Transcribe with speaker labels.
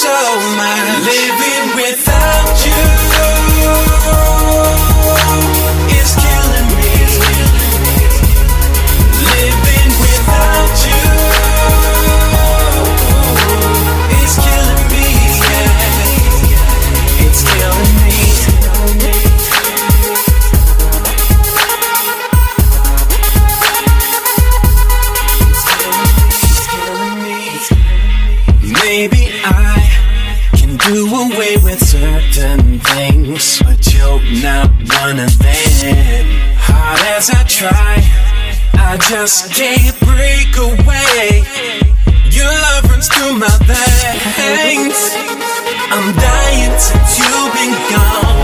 Speaker 1: so much. Living without you is killing me. Living without you is killing me. Yeah. It's killing me. Maybe I can do away with certain things, but you're not one of them. Hard as I try, I just can't break away. Your love runs through my veins. I'm dying since you've been gone.